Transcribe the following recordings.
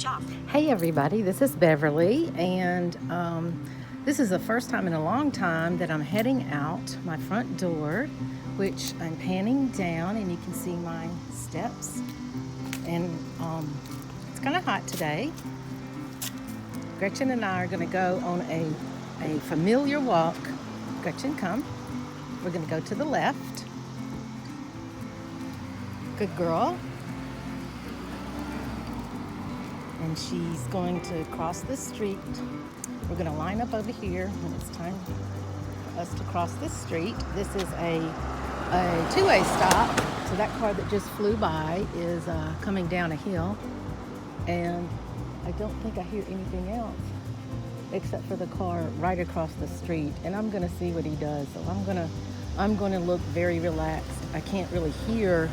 Switch off. Hey everybody, this is Beverly, and this is the first time in a long time that I'm heading out my front door, which I'm panning down, and you can see my steps. And it's kind of hot today. Gretchen and I are going to go on a familiar walk. Gretchen, come. We're going to go to the left. Good girl. And she's going to cross the street. We're going to line up over here when it's time for us to cross this street. This is a two-way stop. So that car that just flew by is coming down a hill. And I don't think I hear anything else except for the car right across the street. And I'm going to see what he does. So I'm going to look very relaxed. I can't really hear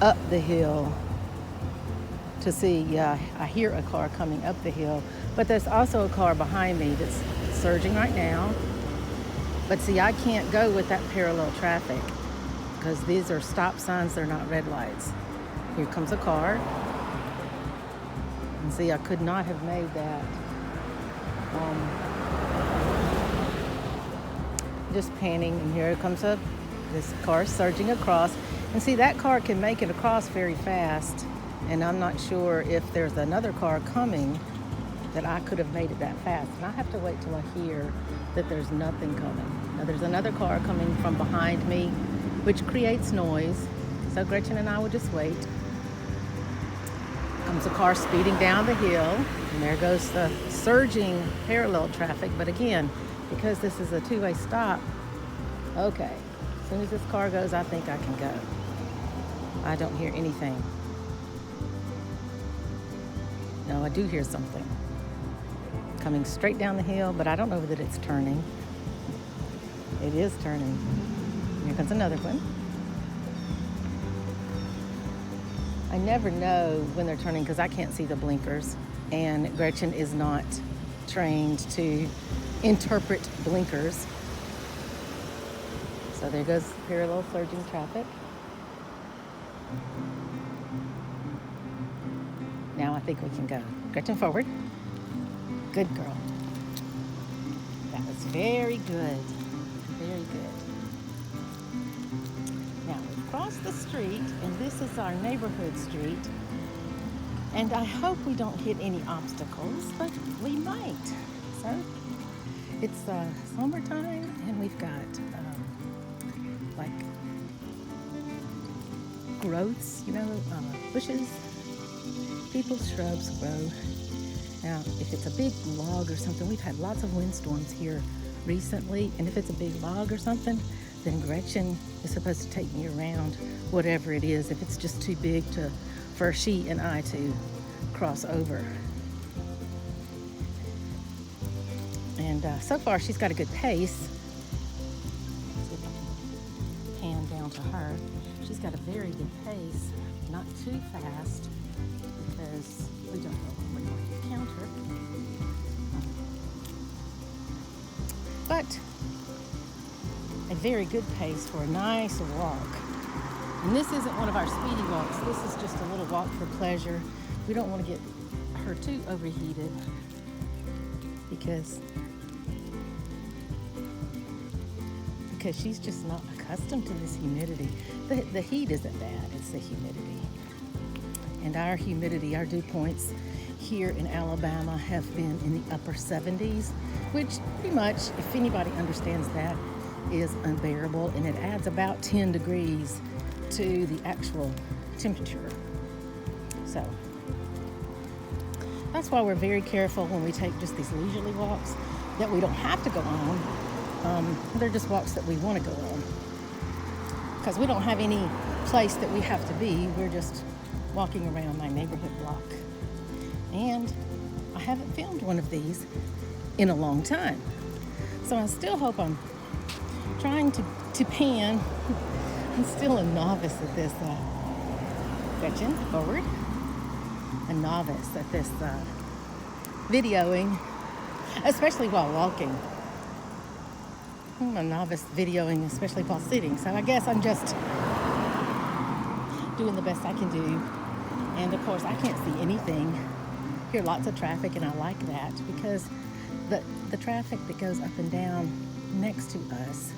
up the hill to see. I hear a car coming up the hill, but there's also a car behind me that's surging right now. But see, I can't go with that parallel traffic because these are stop signs, they're not red lights. Here comes a car. And see, I could not have made that. Just panning, and here it comes up. This car surging across. And see, that car can make it across very fast. And I'm not sure if there's another car coming that I could have made it that fast. And I have to wait till I hear that there's nothing coming. Now there's another car coming from behind me, which creates noise. So Gretchen and I will just wait. Comes a car speeding down the hill, and there goes the surging parallel traffic. But again, because this is a two-way stop, okay, as soon as this car goes, I think I can go. I don't hear anything. No, I do hear something coming straight down the hill, but I don't know that it's turning. It is turning. Here comes another one. I never know when they're turning because I can't see the blinkers, and Gretchen is not trained to interpret blinkers. So there goes parallel surging traffic. Now I think we can go. Gretchen, forward. Good girl. That was very good. Very good. Now we've crossed the street, and this is our neighborhood street. And I hope we don't hit any obstacles, but we might. So it's summertime, and we've got like growths, bushes. People's shrubs grow. Now, if it's a big log or something, we've had lots of windstorms here recently, and if it's a big log or something, then Gretchen is supposed to take me around whatever it is, if it's just too big for she and I to cross over. And so far, she's got a good pace. Let's see if I can pan down to her. She's got a very good pace, not too fast, because we don't know when we're going to encounter. But a very good pace for a nice walk. And this isn't one of our speedy walks. This is just a little walk for pleasure. We don't want to get her too overheated because she's just not accustomed to this humidity. The heat isn't bad, it's the humidity. And our humidity, our dew points here in Alabama have been in the upper 70s, which pretty much, if anybody understands that, is unbearable, and it adds about 10 degrees to the actual temperature. So that's why we're very careful when we take just these leisurely walks that we don't have to go on. They're just walks that we want to go on because we don't have any place that we have to be. We're just walking around my neighborhood block. And I haven't filmed one of these in a long time. So I still hope I'm trying to pan. I'm still a novice at this. Gretchen, forward. A novice at this videoing, especially while walking. I'm a novice videoing, especially while sitting. So I guess I'm just doing the best I can do. And of course, I can't see anything hear lots of traffic, and I like that because the traffic that goes up and down next to us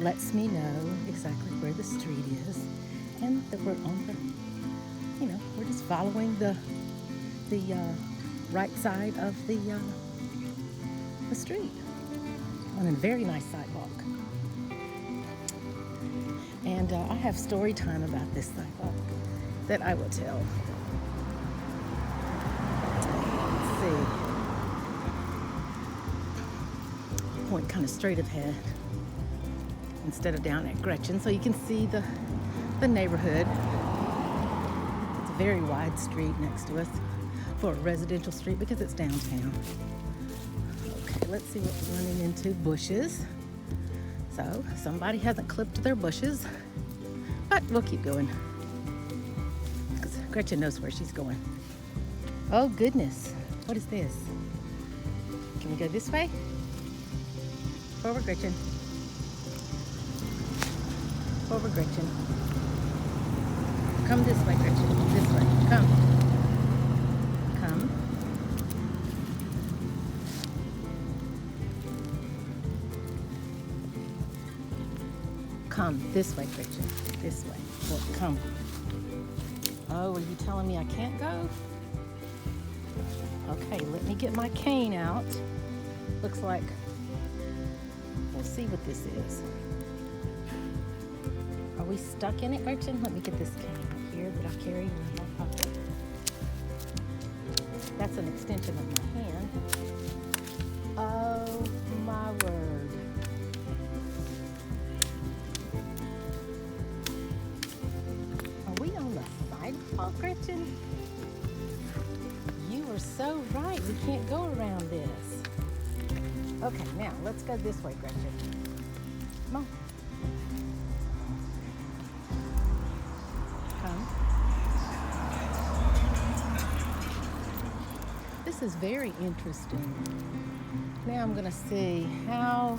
lets me know exactly where the street is, and that we're on the, we're just following the right side of the street on a very nice sidewalk. And I have story time about this sidewalk that I will tell. Let's see. Point kind of straight ahead instead of down at Gretchen, so you can see the neighborhood. It's a very wide street next to us for a residential street because it's downtown. Okay, let's see what we're running into. Bushes. So somebody hasn't clipped their bushes, but we'll keep going because Gretchen knows where she's going. Oh goodness, what is this? Can we go this way? Forward, Gretchen. Forward, Gretchen. Come this way, Gretchen. This way. Come. Come. Come this way, Gretchen. This way. Look, come. Oh, are you telling me I can't go? Okay, let me get my cane out. Looks like we'll see what this is. Are we stuck in it, Gretchen? Let me get this cane here that I carry in my pocket. That's an extension of my hand. Oh my word. Are we on the sidewalk, Gretchen? You are so right. We can't go around this. Okay, now let's go this way, Gretchen. Come on. Come. This is very interesting. Now I'm going to see how...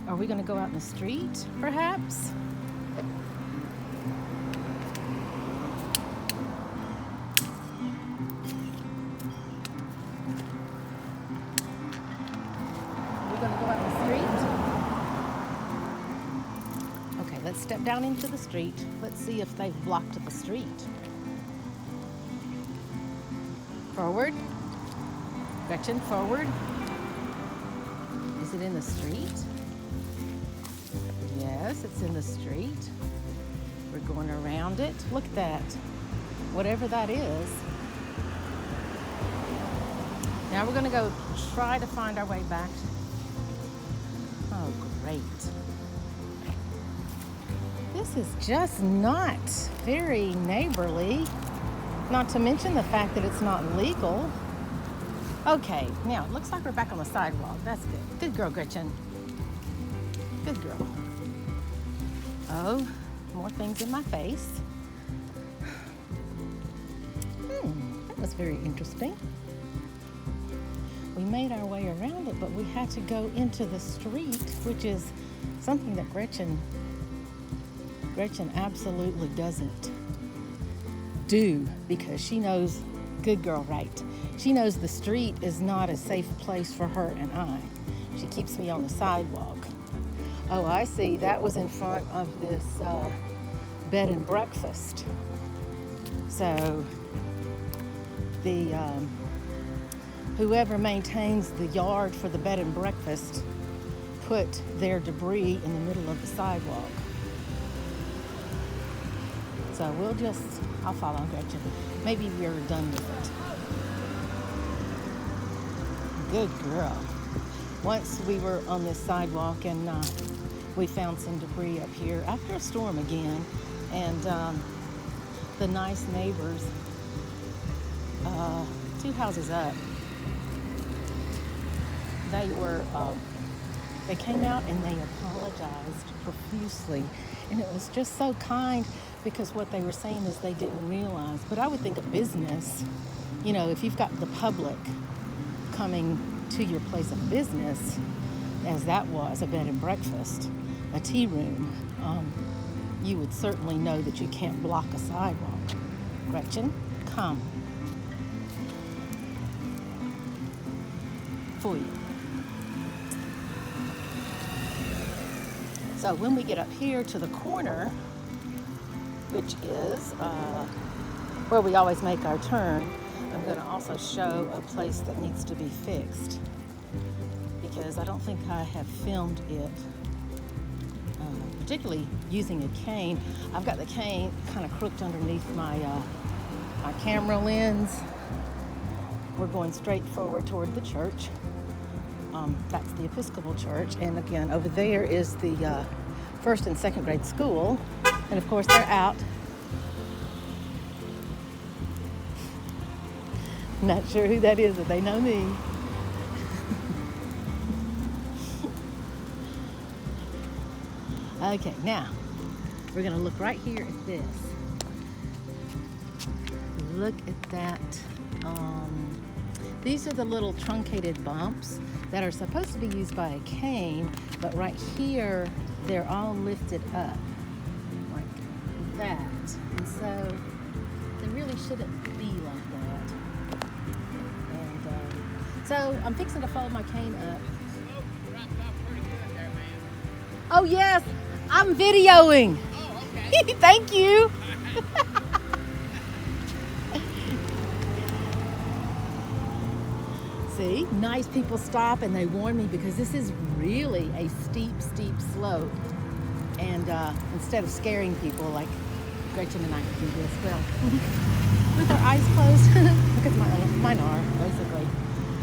Are we going to go out in the street, perhaps? Let's step down into the street. Let's see if they've blocked the street. Forward. Gretchen, forward. Is it in the street? Yes, it's in the street. We're going around it. Look at that. Whatever that is. Now we're going to go try to find our way back. Oh, great. This is just not very neighborly, not to mention the fact that it's not legal. Okay, now it looks like we're back on the sidewalk. That's good. Good girl, Gretchen. Good girl. Oh, more things in my face. That was very interesting. We made our way around it, but we had to go into the street, which is something that Gretchen absolutely doesn't do because she knows, good girl, right? She knows the street is not a safe place for her and I. She keeps me on the sidewalk. Oh, I see. That was in front of this bed and breakfast. So the whoever maintains the yard for the bed and breakfast put their debris in the middle of the sidewalk. So I'll follow Gretchen. Maybe we're done with it. Good girl. Once we were on this sidewalk and we found some debris up here after a storm again. And the nice neighbors, 2 houses up, they came out and they apologized profusely. And it was just so kind because what they were saying is they didn't realize. But I would think a business, if you've got the public coming to your place of business, as that was, a bed and breakfast, a tea room, you would certainly know that you can't block a sidewalk. Gretchen, come. for you. So when we get up here to the corner, which is where we always make our turn, I'm going to also show a place that needs to be fixed, because I don't think I have filmed it, particularly using a cane. I've got the cane kind of crooked underneath my camera lens. We're going straight forward toward the church. That's the Episcopal Church, and again over there is the first and second grade school, and of course they're out. Not sure who that is, but they know me. Okay, now we're going to look right here at this. Look at that. These are the little truncated bumps that are supposed to be used by a cane, but right here they're all lifted up like that. And so they really shouldn't be like that. And so I'm fixing to fold my cane up. Oh yes, I'm videoing. Oh, okay. Thank you. See, nice people stop and they warn me, because this is really a steep slope. And instead of scaring people like Gretchen and I do this, well, with our eyes closed, because mine are, basically.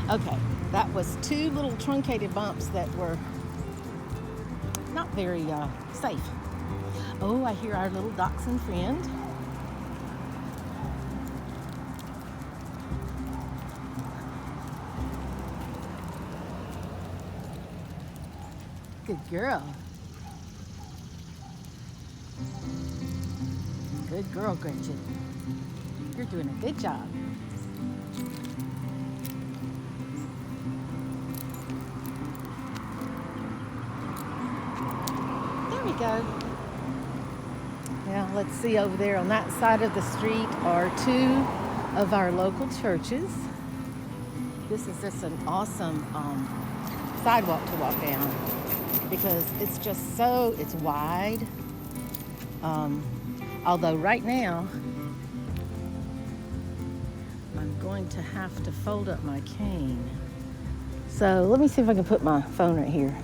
Okay, that was 2 little truncated bumps that were not very safe. Oh, I hear our little dachshund friend. Good girl. Good girl, Gretchen. You're doing a good job. There we go. Now let's see, over there on that side of the street are 2 of our local churches. This is just an awesome sidewalk to walk down, because it's just it's wide. Although right now I'm going to have to fold up my cane. So let me see if I can put my phone right here.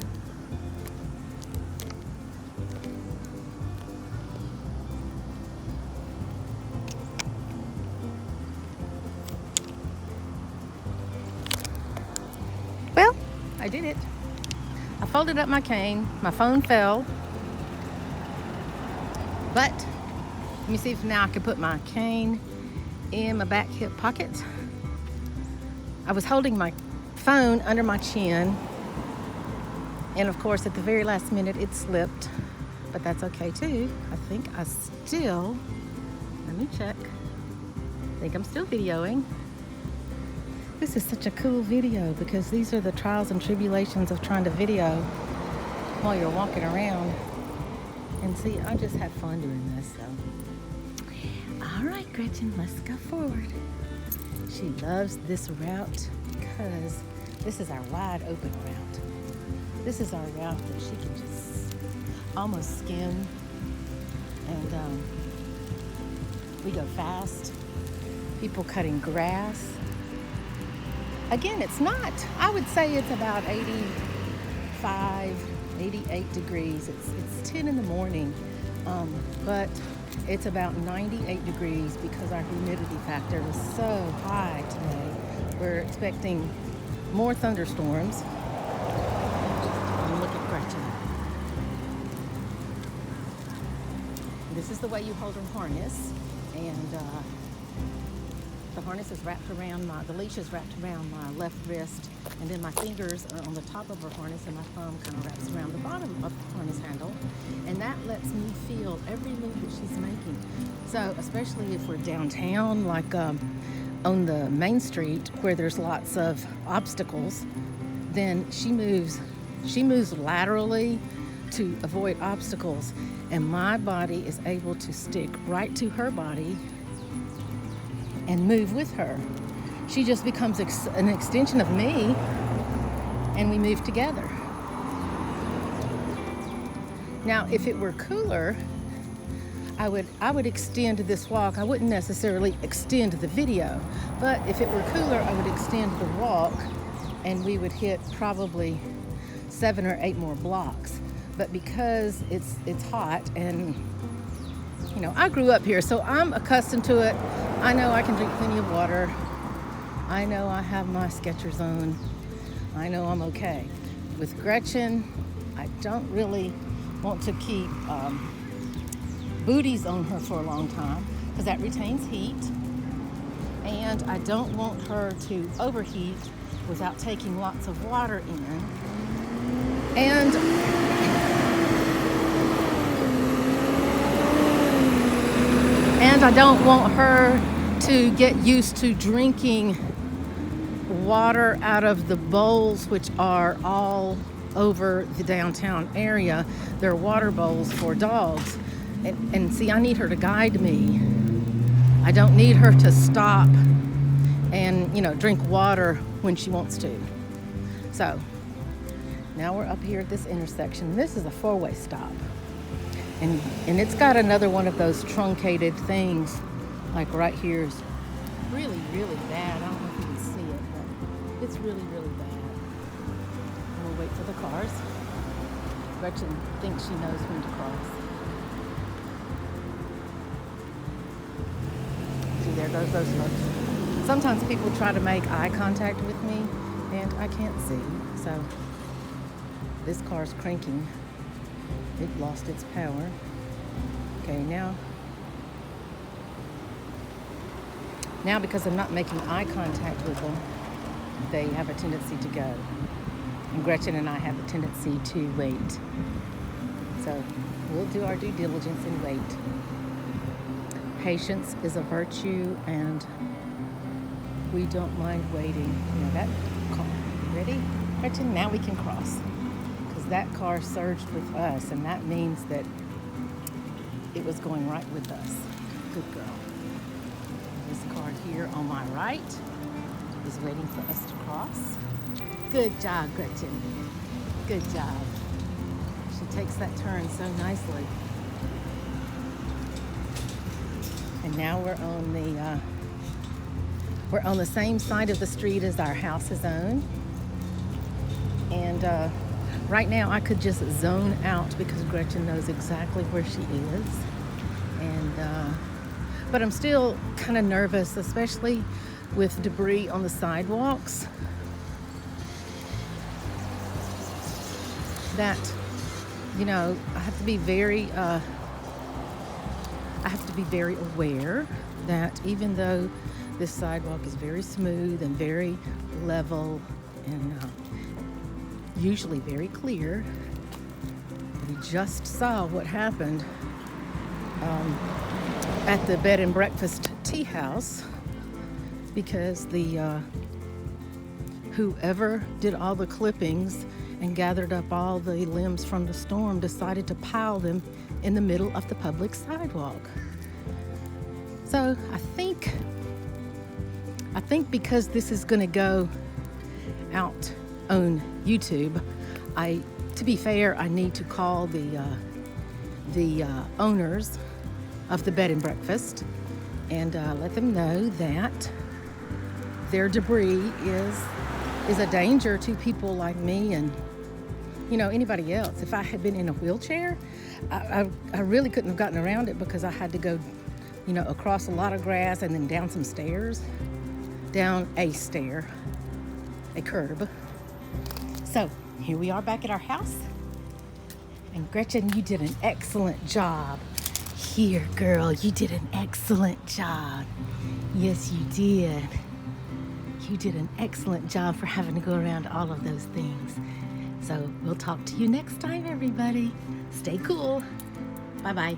Well, I did it. I folded up my cane. My phone fell. But let me see if now I can put my cane in my back hip pocket. I was holding my phone under my chin, and of course at the very last minute it slipped, but that's okay too. I think I still, let me check. I think I'm still videoing. This is such a cool video, because these are the trials and tribulations of trying to video while you're walking around. And see, I just have fun doing this, so. All right, Gretchen, let's go forward. She loves this route because this is our wide open route. This is our route that she can just almost skim. And we go fast. People cutting grass. Again, it's not, I would say it's about 85, 88 degrees. It's 10 in the morning, but it's about 98 degrees because our humidity factor is so high today. We're expecting more thunderstorms. And look at Gretchen. This is the way you hold her harness, and the harness is wrapped around the leash is wrapped around my left wrist, and then my fingers are on the top of her harness, and my thumb kind of wraps around the bottom of the harness handle, and that lets me feel every move that she's making. So especially if we're downtown, like on the main street where there's lots of obstacles, then she moves laterally to avoid obstacles, and my body is able to stick right to her body and move with her. She just becomes an extension of me, and we move together. Now, if it were cooler, I would extend this walk. I wouldn't necessarily extend the video, but if it were cooler, I would extend the walk, and we would hit probably 7 or 8 more blocks. But because it's hot, and you know, I grew up here, so I'm accustomed to it. I know I can drink plenty of water. I know I have my Skechers on. I know I'm okay. With Gretchen, I don't really want to keep booties on her for a long time because that retains heat, and I don't want her to overheat without taking lots of water in. And I don't want her to get used to drinking water out of the bowls, which are all over the downtown area. They're water bowls for dogs. And see, I need her to guide me. I don't need her to stop and, you know, drink water when she wants to. So now we're up here at this intersection. This is a 4-way stop. And it's got another one of those truncated things, like right here is really, really bad. I don't know if you can see it, but it's really, really bad. And we'll wait for the cars. Gretchen thinks she knows when to cross. See, there goes those folks. Sometimes people try to make eye contact with me, and I can't see. So this car's cranking. It lost its power. Okay, now because I'm not making eye contact with them, they have a tendency to go. And Gretchen and I have a tendency to wait. So we'll do our due diligence and wait. Patience is a virtue, and we don't mind waiting. You know that car. Ready, Gretchen? Now we can cross. That car surged with us, and that means that it was going right with us. Good girl. This car here on my right is waiting for us to cross. Good job, Gretchen. Good job. She takes that turn so nicely. And now we're on the same side of the street as our house is on. And right now, I could just zone out because Gretchen knows exactly where she is. And but I'm still kind of nervous, especially with debris on the sidewalks. That, you know, I have to be very aware that even though this sidewalk is very smooth and very level and usually very clear. We just saw what happened at the bed and breakfast tea house because the whoever did all the clippings and gathered up all the limbs from the storm decided to pile them in the middle of the public sidewalk. So I think because this is going to go out on YouTube, to be fair, I need to call the owners of the bed and breakfast and let them know that their debris is a danger to people like me and, you know, anybody else. If I had been in a wheelchair, I really couldn't have gotten around it because I had to go, you know, across a lot of grass and then down some stairs, down a stair, a curb. So here we are back at our house. And Gretchen, you did an excellent job. Here, girl, you did an excellent job. Yes, you did. You did an excellent job for having to go around all of those things. So we'll talk to you next time, everybody. Stay cool. Bye-bye.